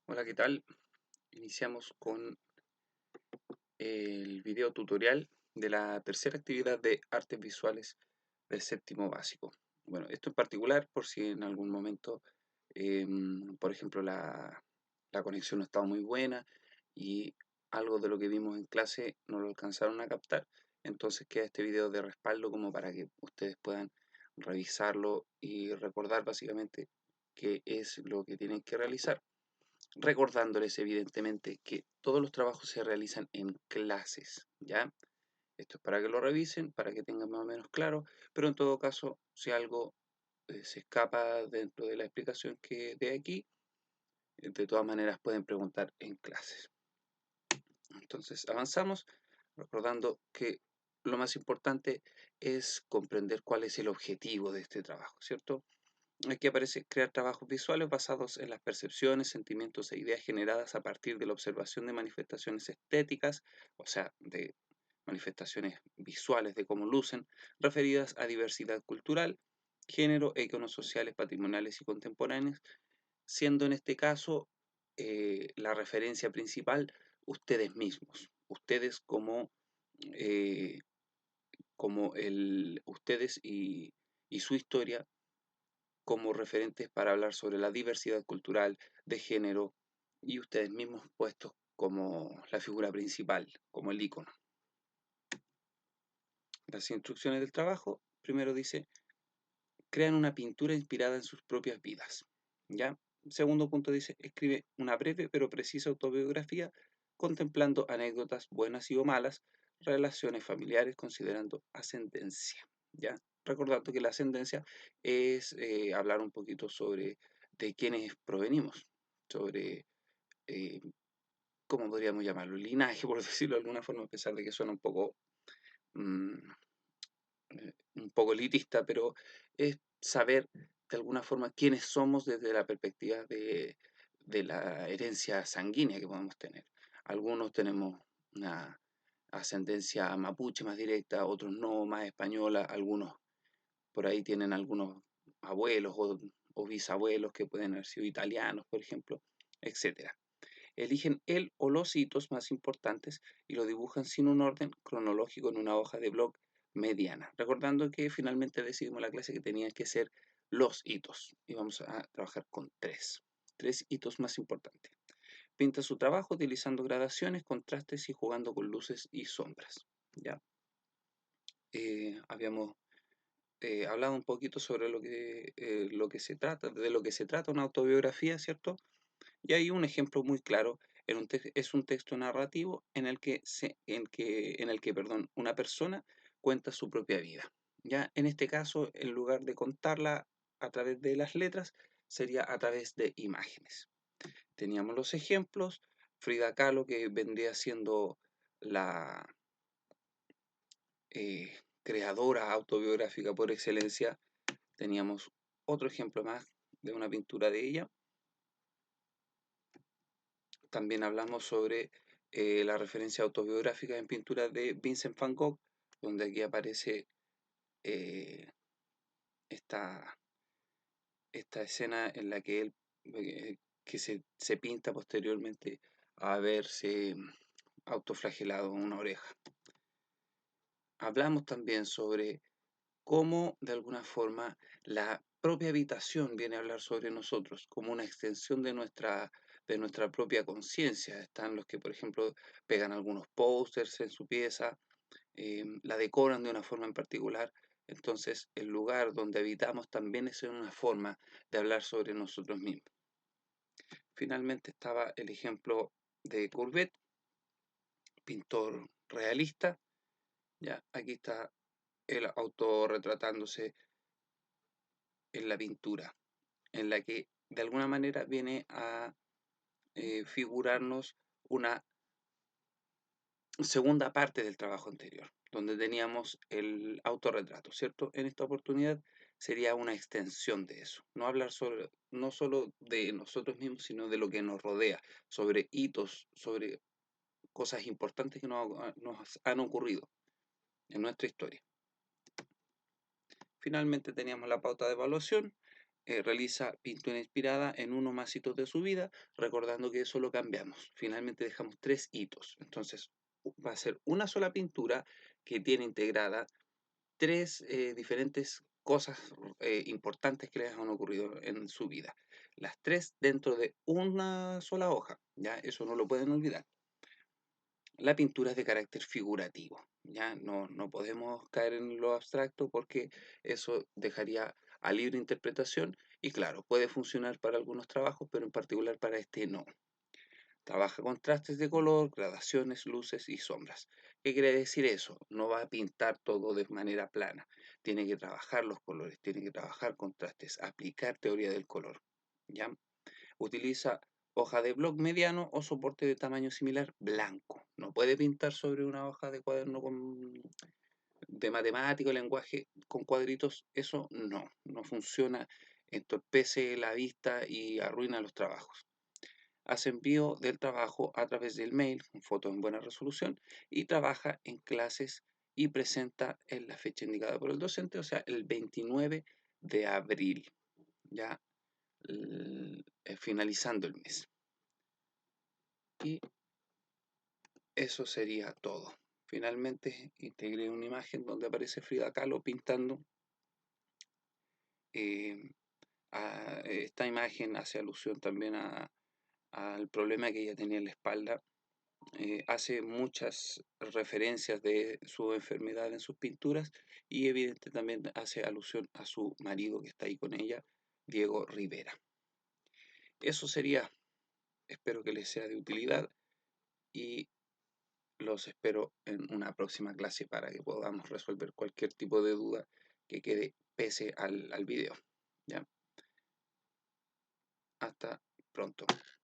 Hola, ¿qué tal? Iniciamos con el video tutorial de la tercera actividad de artes visuales del séptimo básico. Bueno, esto en particular por si en algún momento, por ejemplo, la conexión no estaba muy buena y algo de lo que vimos en clase no lo alcanzaron a captar, entonces queda este video de respaldo como para que ustedes puedan revisarlo y recordar básicamente qué es lo que tienen que realizar, recordándoles evidentemente que todos los trabajos se realizan en clases, ¿ya? Esto es para que lo revisen, para que tengan más o menos claro, pero en todo caso, si algo se escapa dentro de la explicación que de aquí, de todas maneras pueden preguntar en clases. Entonces, avanzamos recordando que lo más importante es comprender cuál es el objetivo de este trabajo, ¿cierto? Aquí aparece crear trabajos visuales basados en las percepciones, sentimientos e ideas generadas a partir de la observación de manifestaciones estéticas, o sea, de manifestaciones visuales de cómo lucen, referidas a diversidad cultural, género e iconos sociales, patrimoniales y contemporáneos, siendo en este caso la referencia principal ustedes mismos, ustedes eh, ustedes y su historia como referentes para hablar sobre la diversidad cultural, de género, y ustedes mismos puestos como la figura principal, como el icono. Las instrucciones del trabajo, primero dice, crean una pintura inspirada en sus propias vidas. ¿Ya? Segundo punto dice, escribe una breve pero precisa autobiografía contemplando anécdotas buenas y o malas, relaciones familiares, considerando ascendencia. ¿Ya? Recordando que la ascendencia es hablar un poquito sobre de quiénes provenimos, sobre eh, cómo podríamos llamarlo, linaje, por decirlo de alguna forma, a pesar de que suena mm, un poco elitista, pero es saber de alguna forma quiénes somos desde la perspectiva de la herencia sanguínea que podemos tener. Algunos tenemos una ascendencia mapuche más directa, otros no, más española, algunos por ahí tienen algunos abuelos o bisabuelos que pueden haber sido italianos, por ejemplo, etcétera. Eligen el o los hitos más importantes y lo dibujan sin un orden cronológico en una hoja de blog mediana. Recordando que finalmente decidimos la clase que tenían que ser los hitos y vamos a trabajar con tres hitos más importantes. Pinta su trabajo utilizando gradaciones, contrastes y jugando con luces y sombras. ¿Ya? Habíamos hablado un poquito sobre lo que se trata, de lo que se trata una autobiografía, ¿cierto? Y hay un ejemplo muy claro, es un texto narrativo en el que, perdón, una persona cuenta su propia vida. Ya en este caso, en lugar de contarla a través de las letras, sería a través de imágenes. Teníamos los ejemplos, Frida Kahlo, que vendría siendo la creadora autobiográfica por excelencia. Teníamos otro ejemplo más de una pintura de ella. También hablamos sobre la referencia autobiográfica en pintura de Vincent van Gogh, donde aquí aparece eh, esta, esta escena en la que él que se pinta posteriormente a haberse autoflagelado una oreja. Hablamos también sobre cómo de alguna forma la propia habitación viene a hablar sobre nosotros como una extensión de nuestra propia conciencia. Están los que, por ejemplo, pegan algunos pósters en su pieza, la decoran de una forma en particular. Entonces, el lugar donde habitamos también es una forma de hablar sobre nosotros mismos. Finalmente estaba el ejemplo de Courbet, pintor realista. Ya, aquí está el autorretratándose en la pintura, en la que de alguna manera viene a figurarnos una segunda parte del trabajo anterior, donde teníamos el autorretrato, ¿cierto? En esta oportunidad sería una extensión de eso, no hablar sobre, no solo de nosotros mismos, sino de lo que nos rodea, sobre hitos, sobre cosas importantes que nos han ocurrido en nuestra historia. Finalmente teníamos la pauta de evaluación, realiza pintura inspirada en 1 más hitos de su vida, recordando que eso lo cambiamos. Finalmente dejamos 3 hitos. Entonces va a ser una sola pintura que tiene integrada 3 diferentes cosas importantes que les han ocurrido en su vida. Las 3 dentro de una sola hoja, ¿ya? Eso no lo pueden olvidar. La pintura es de carácter figurativo, ¿ya? No podemos caer en lo abstracto porque eso dejaría a libre interpretación y claro, puede funcionar para algunos trabajos, pero en particular para este no. Trabaja contrastes de color, gradaciones, luces y sombras. ¿Qué quiere decir eso? No va a pintar todo de manera plana. Tiene que trabajar los colores, tiene que trabajar contrastes, aplicar teoría del color, ¿ya? Utiliza hoja de bloc mediano o soporte de tamaño similar blanco. No puede pintar sobre una hoja de cuaderno de matemático, lenguaje con cuadritos. Eso no funciona, entorpece la vista y arruina los trabajos. Hace envío del trabajo a través del mail con fotos en buena resolución y trabaja en clases y presenta en la fecha indicada por el docente, o sea, el 29 de abril, ya finalizando el mes. Y eso sería todo. Finalmente integré una imagen donde aparece Frida Kahlo pintando. eh, Esta imagen hace alusión también al problema que ella tenía en la espalda. Hace muchas referencias de su enfermedad en sus pinturas y evidente también hace alusión a su marido que está ahí con ella, Diego Rivera. Eso sería, espero que les sea de utilidad y los espero en una próxima clase para que podamos resolver cualquier tipo de duda que quede pese al video. ¿Ya? Hasta pronto.